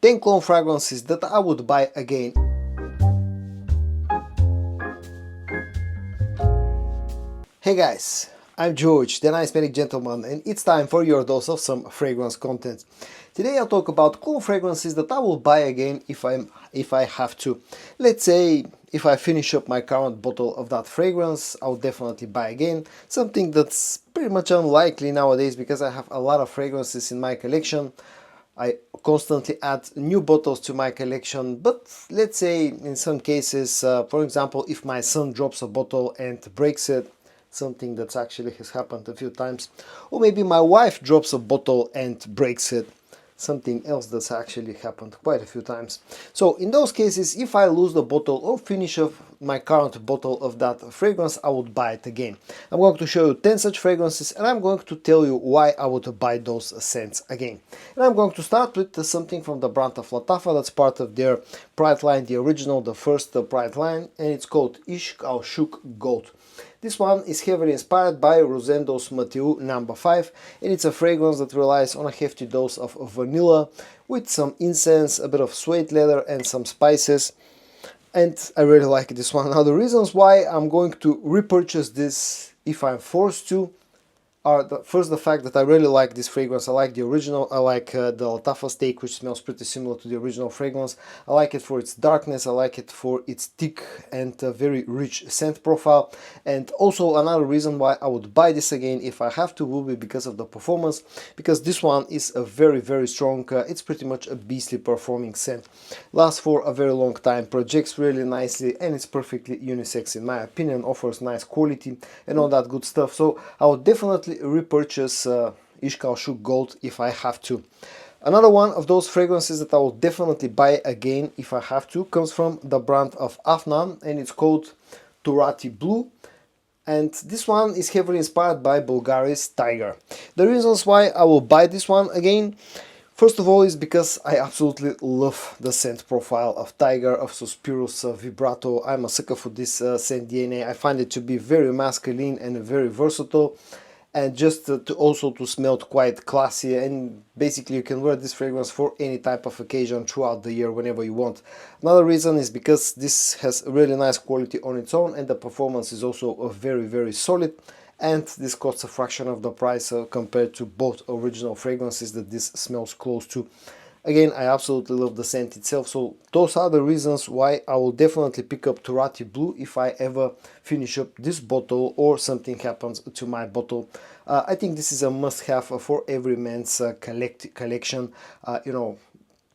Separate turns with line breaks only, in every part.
10 cologne fragrances that I would buy again. Hey guys, I'm George, the nice manic gentleman, and it's time for your dose of some fragrance content. Today I'll talk about cologne fragrances that I will buy again if I have to. Let's say if I finish up my current bottle of that fragrance, I'll definitely buy again. Something that's pretty much unlikely nowadays because I have a lot of fragrances in my collection. I constantly add new bottles to my collection, but let's say in some cases, for example, if my son drops a bottle and breaks it, something that actually has happened a few times, or maybe my wife drops a bottle and breaks it, something else that's actually happened quite a few times. So in those cases, if I lose the bottle or finish off my current bottle of that fragrance, I would buy it again. I'm going to show you 10 such fragrances and I'm going to tell you why I would buy those scents again. And I'm going to start with something from the brand of Lattafa that's part of their Pride line, the original, the first Pride line, and it's called Ishq Al Shuk Gold. This one is heavily inspired by Rosendo's Mathieu No. 5, and it's a fragrance that relies on a hefty dose of vanilla with some incense, a bit of suede leather and some spices. And I really like this one. Now the reasons why I'm going to repurchase this if I'm forced to are first the fact that I really like this fragrance. I like the original, I like the Lattafa steak, which smells pretty similar to the original fragrance. I like it for its darkness, I like it for its thick and very rich scent profile. And also another reason why I would buy this again if I have to will be because of the performance, because this one is a very strong, it's pretty much a beastly performing scent. Lasts for a very long time, projects really nicely, and it's perfectly unisex in my opinion, offers nice quality and all that good stuff. So I would definitely repurchase Ishq Al Shuk Gold if I have to. Another one of those fragrances that I will definitely buy again if I have to comes from the brand of Afnan, and it's called Turati Blue. And this one is heavily inspired by Bulgari's Tiger. The reasons why I will buy this one again, first of all, is because I absolutely love the scent profile of Tiger, of Suspirus Vibrato. I'm a sucker for this scent DNA. I find it to be very masculine and very versatile, and just also to smell quite classy, and basically you can wear this fragrance for any type of occasion throughout the year whenever you want. Another reason is because this has really nice quality on its own, and the performance is also very solid, and this costs a fraction of the price compared to both original fragrances that this smells close to. Again, I absolutely love the scent itself, so those are the reasons why I will definitely pick up Turati Blue if I ever finish up this bottle or something happens to my bottle. I think this is a must-have for every man's collection, you know,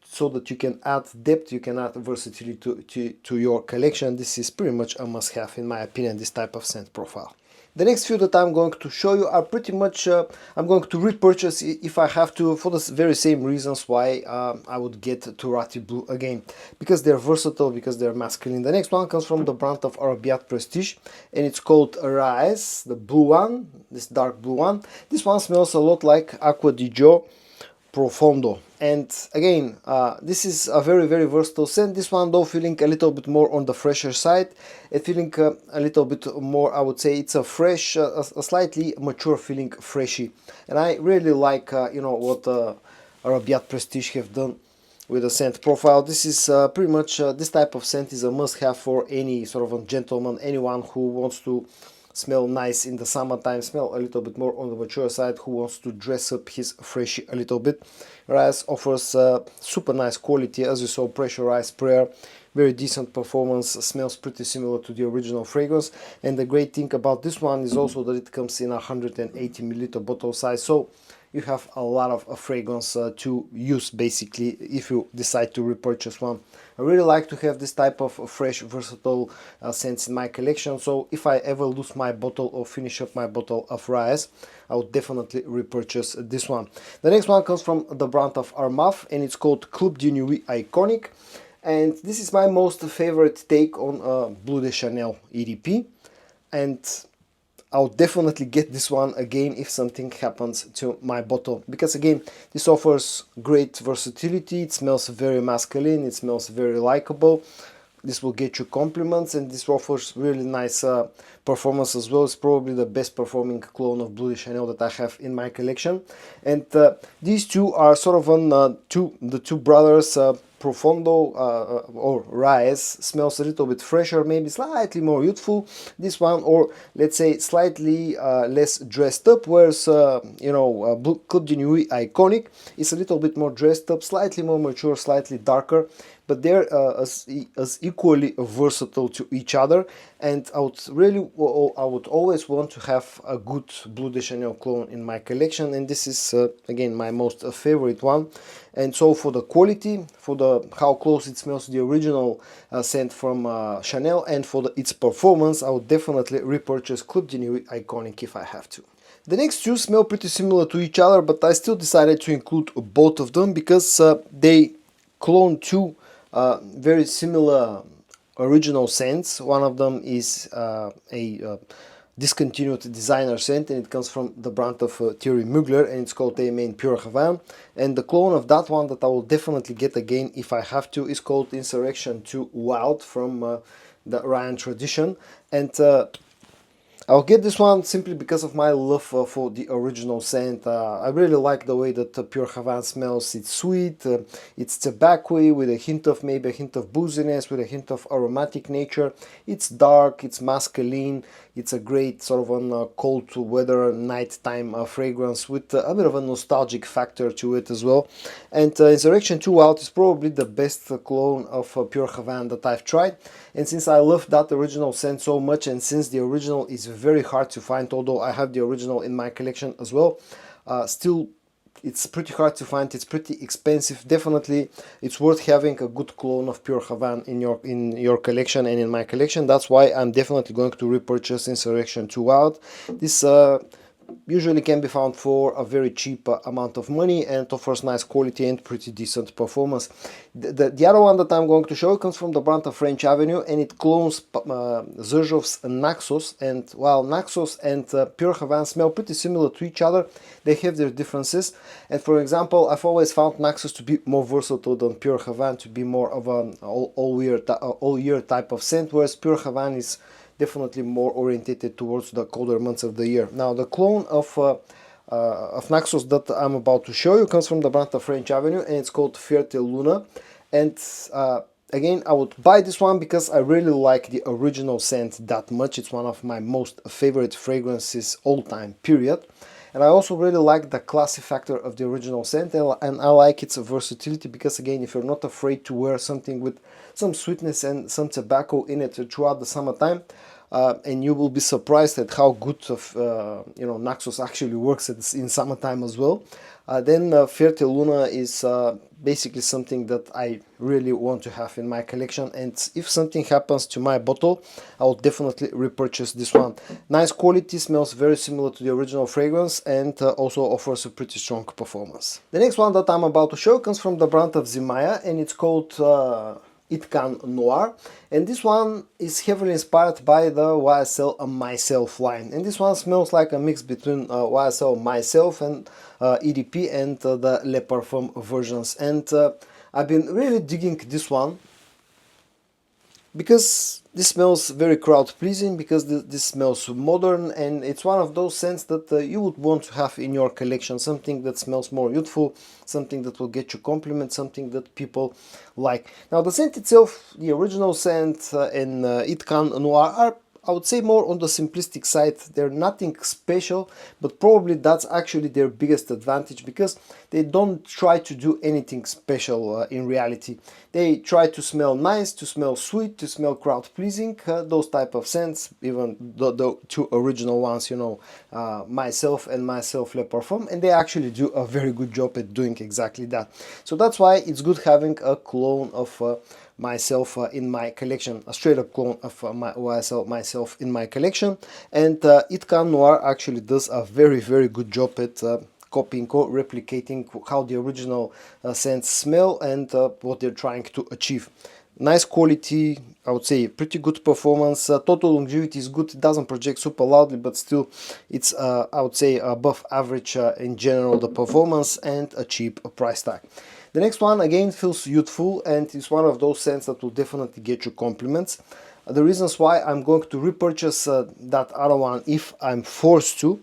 so that you can add depth, you can add versatility to your collection. This is pretty much a must-have in my opinion, this type of scent profile. The next few that I'm going to show you are pretty much, I'm going to repurchase if I have to, for the very same reasons why I would get Turati Blue again. Because they're versatile, because they're masculine. The next one comes from the brand of Arabiat Prestige, and it's called Rise, the blue one, this dark blue one. This one smells a lot like Acqua di Gio Profondo, and again this is a very versatile scent. This one though feeling a little bit more on the fresher side, and feeling a little bit more, I would say it's a fresh, a slightly mature feeling, freshy, and I really like you know what Arabiat Prestige have done with the scent profile. This is pretty much this type of scent is a must-have for any sort of a gentleman, anyone who wants to smell nice in the summertime, smell a little bit more on the mature side, who wants to dress up his freshie a little bit. Rise offers super nice quality, as you saw, pressurized sprayer, very decent performance, smells pretty similar to the original fragrance. And the great thing about this one is also that it comes in a 180 milliliter bottle size, so you have a lot of fragrance to use basically if you decide to repurchase one. I really like to have this type of fresh, versatile scents in my collection, so if I ever lose my bottle or finish up my bottle of Rise, I would definitely repurchase this one. The next one comes from the brand of Armaf, and it's called Club de Nuit Iconic, and this is my most favorite take on Bleu de Chanel EDP, and I'll definitely get this one again if something happens to my bottle, because again this offers great versatility, it smells very masculine, it smells very likable, this will get you compliments, and this offers really nice performance as well. It's probably the best performing clone of Blue de Chanel that I have in my collection. And these two are sort of on the two brothers. Profondo or Rise smells a little bit fresher, maybe slightly more youthful, this one, or let's say slightly less dressed up, whereas Club de Nuit Iconic is a little bit more dressed up, slightly more mature, slightly darker, but they're as equally versatile to each other. And I would always want to have a good Blue de Chanel clone in my collection, and this is again my most favorite one. And so for the quality, for the how close it smells to the original scent from Chanel, and for its performance, I would definitely repurchase Club de Nuit Iconic if I have to. The next two smell pretty similar to each other, but I still decided to include both of them because they clone two very similar original scents. One of them is a discontinued designer scent, and it comes from the brand of Thierry Mugler, and it's called Main Pure Havane. And the clone of that one that I will definitely get again if I have to is called Insurrection 2 Wild from the Ryan Tradition. And I'll get this one simply because of my love for the original scent. I really like the way that Pure Havane smells. It's sweet, it's tobacco-y with a hint of maybe a hint of booziness, with a hint of aromatic nature. It's dark, it's masculine, it's a great sort of on cold weather nighttime fragrance with a bit of a nostalgic factor to it as well. And Insurrection 2 Wild is probably the best clone of Pure Havane that I've tried. And since I love that original scent so much, and since the original is very hard to find, although I have the original in my collection as well, still it's pretty hard to find, it's pretty expensive. Definitely it's worth having a good clone of Pure Havane in your collection and in my collection. That's why I'm definitely going to repurchase Insurrection 2 Wild. This usually can be found for a very cheap amount of money and offers nice quality and pretty decent performance. The other one that I'm going to show comes from the brand of French Avenue, and it clones Xerjov's Naxos. And while Naxos and Pure Havane smell pretty similar to each other, they have their differences. And for example, I've always found Naxos to be more versatile than Pure Havane, to be more of an all-year type of scent, whereas Pure Havane is definitely more orientated towards the colder months of the year. Now, the clone of Naxos that I'm about to show you comes from the brand of French Avenue, and it's called Ferte Luna. And again, I would buy this one because I really like the original scent that much. It's one of my most favorite fragrances all time, period. And I also really like the classy factor of the original scent, and I like its versatility because, again, if you're not afraid to wear something with some sweetness and some tobacco in it throughout the summertime, and you will be surprised at how good Naxos actually works in summertime as well. Then Ferte Luna is basically something that I really want to have in my collection, and if something happens to my bottle, I will definitely repurchase this one. Nice quality, smells very similar to the original fragrance, and also offers a pretty strong performance. The next one that I'm about to show comes from the brand of Zimaya, and it's called Itcan Noir, and this one is heavily inspired by the YSL Myself line, and this one smells like a mix between YSL Myself and EDP and the Le Parfum versions. And I've been really digging this one because this smells very crowd pleasing, because this smells modern, and it's one of those scents that you would want to have in your collection. Something that smells more youthful, something that will get you compliments, something that people like. Now, the scent itself, the original scent and Itcan Noir are, I would say, more on the simplistic side. They're nothing special, but probably that's actually their biggest advantage, because they don't try to do anything special in reality. They try to smell nice, to smell sweet, to smell crowd pleasing, those type of scents, even the two original ones, Myself and Myself Le Parfum, and they actually do a very good job at doing exactly that. So that's why it's good having a clone of Myself in my collection, a straight up clone of YSL Myself in my collection. And Itcan Noir actually does a very, very good job at copying or replicating how the original scents smell and what they're trying to achieve. Nice quality, I would say pretty good performance. Total longevity is good, it doesn't project super loudly, but still it's I would say above average in general, the performance, and a cheap price tag. The next one again feels youthful and is one of those scents that will definitely get you compliments. The reasons why I'm going to repurchase that other one if I'm forced to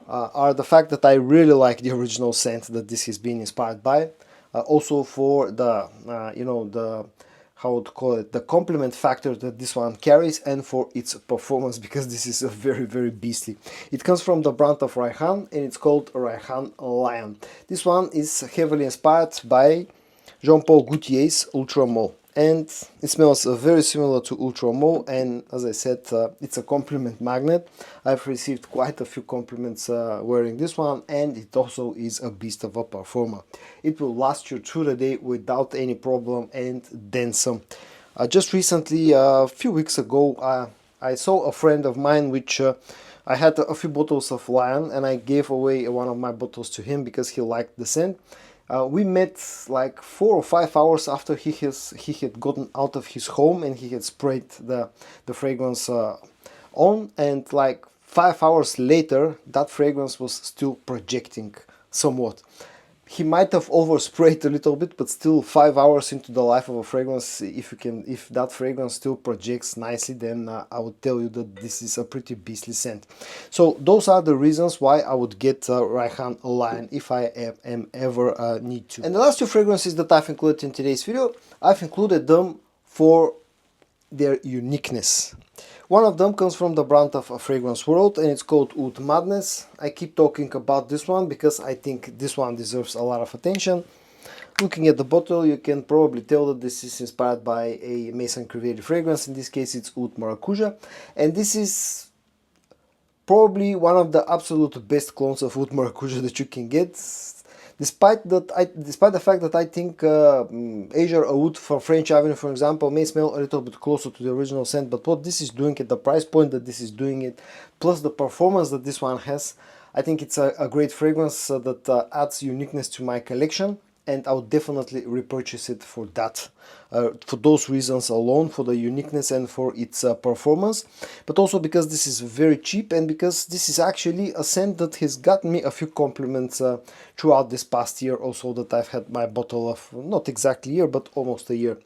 are the fact that I really like the original scent that this has been inspired by. Also for the the how to call it, the complement factor that this one carries, and for its performance, because this is a very beastly. It comes from the brand of Raihan and it's called Raihan Lion. This one is heavily inspired by Jean-Paul Gaultier's Ultra Mole, and it smells very similar to Ultra Mole, and as I said, it's a compliment magnet. I've received quite a few compliments wearing this one, and it also is a beast of a performer. It will last you through the day without any problem and then some. Just recently, a few weeks ago, I saw a friend of mine which I had a few bottles of Lion, and I gave away one of my bottles to him because he liked the scent. We met like 4 or 5 hours after he had gotten out of his home and he had sprayed the fragrance on, and like 5 hours later that fragrance was still projecting somewhat. He might have oversprayed a little bit, but still 5 hours into the life of a fragrance, if that fragrance still projects nicely, then I would tell you that this is a pretty beastly scent. So those are the reasons why I would get Raihan Lion if I am ever need to. And the last two fragrances that I've included in today's video, I've included them for their uniqueness. One of them comes from the brand of Fragrance World and it's called Oud Madness. I keep talking about this one because I think this one deserves a lot of attention. Looking at the bottle, you can probably tell that this is inspired by a Maison Crivelli fragrance. In this case, it's Oud Maracuja, and this is probably one of the absolute best clones of Oud Maracuja that you can get. Despite the fact that I think Azure Oud for French Avenue, for example, may smell a little bit closer to the original scent, but what this is doing at the price point that this is doing it, plus the performance that this one has, I think it's a great fragrance that adds uniqueness to my collection, and I would definitely repurchase it for that. For those reasons alone, for the uniqueness and for its performance, but also because this is very cheap and because this is actually a scent that has gotten me a few compliments throughout this past year also that I've had my bottle of, not exactly a year, but almost a year.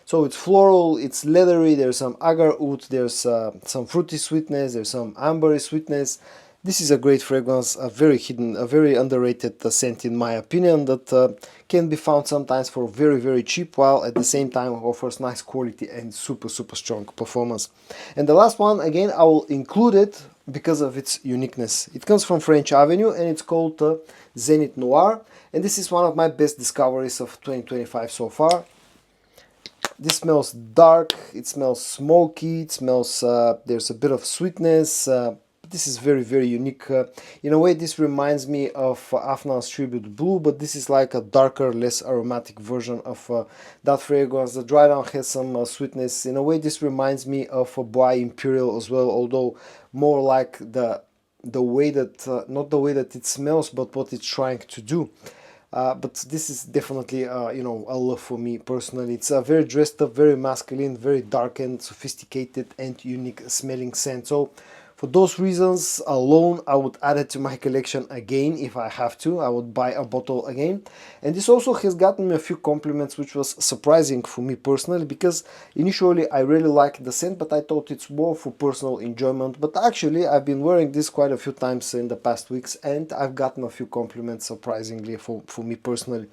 So it's floral, it's leathery, there's some agar oud, there's some fruity sweetness, there's some ambery sweetness. This is a great fragrance, a very hidden, a very underrated scent in my opinion, that can be found sometimes for very cheap, while at the same time offers nice quality and super strong performance. And the last one, again, I will include it because of its uniqueness. It comes from French Avenue and it's called Zenith Noir, and this is one of my best discoveries of 2025 so far. This smells dark, it smells smoky, it smells, there's a bit of sweetness. This is very unique. In a way, this reminds me of Afnan's Tribute Blue, but this is like a darker, less aromatic version of that fragrance. The dry down has some sweetness. In a way, this reminds me of a Bois Imperial as well, although more like the way that, not the way that it smells, but what it's trying to do. But this is definitely, you know, a love for me personally. It's a very dressed up, very masculine, very dark and sophisticated and unique smelling scent. So for those reasons alone, I would add it to my collection again if I have to. I would buy a bottle again. And this also has gotten me a few compliments, which was surprising for me personally, because initially I really liked the scent, but I thought it's more for personal enjoyment. But actually, I've been wearing this quite a few times in the past weeks, and I've gotten a few compliments surprisingly for me personally.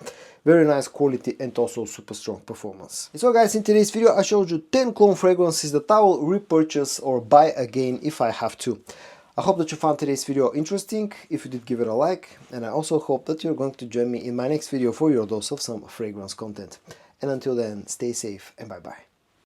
Very nice quality and also super strong performance. So guys, in today's video I showed you 10 clone fragrances that I will repurchase or buy again if I have to. I hope that you found today's video interesting. If you did, give it a like, and I also hope that you're going to join me in my next video for your dose of some fragrance content. And until then, stay safe and bye bye.